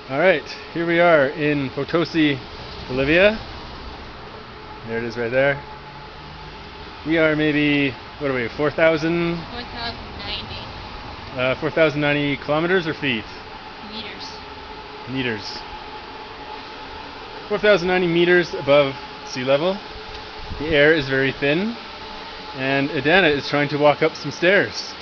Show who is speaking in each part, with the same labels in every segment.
Speaker 1: Alright, here we are in Potosi, Bolivia. There it is right there. We are maybe, what are we, 4,000?
Speaker 2: 4,090
Speaker 1: 4,090 kilometers or feet?
Speaker 2: meters.
Speaker 1: Meters. 4,090 meters above sea level. The air is very thin. And Adana is trying to walk up some stairs.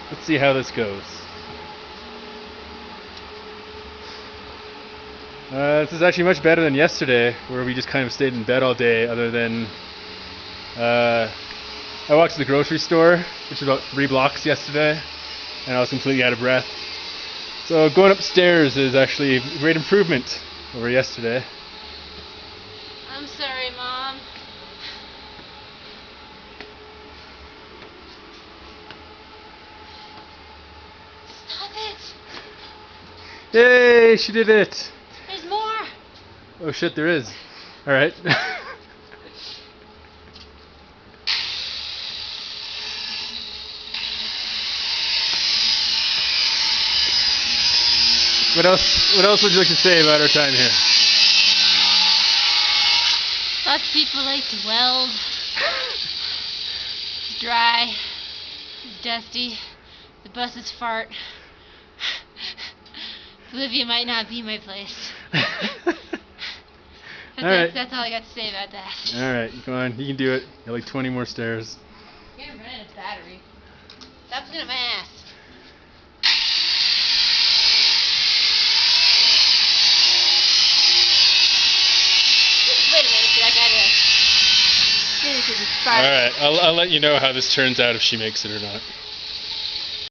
Speaker 1: Let's see how this goes. This is actually much better than yesterday, where we just kind of stayed in bed all day, other than I walked to the grocery store, which was about 3 blocks yesterday, and I was completely out of breath. So going upstairs is actually a great improvement over yesterday.
Speaker 2: I'm sorry, Mom. Stop it!
Speaker 1: Yay, she did it!
Speaker 2: There's more!
Speaker 1: Oh shit, there is. Alright. What else would you like to say about our time here?
Speaker 2: Lots of people like to weld. It's dry. It's dusty. The buses fart. Bolivia might not be my place. That's all I got to say about that.
Speaker 1: Alright, go on. You can do it. You got like 20 more stairs.
Speaker 2: You're gonna run out of battery. Stop looking at my ass. Wait a minute, I gotta finish this part.
Speaker 1: Alright, I'll let you know how this turns out, if she makes it or not.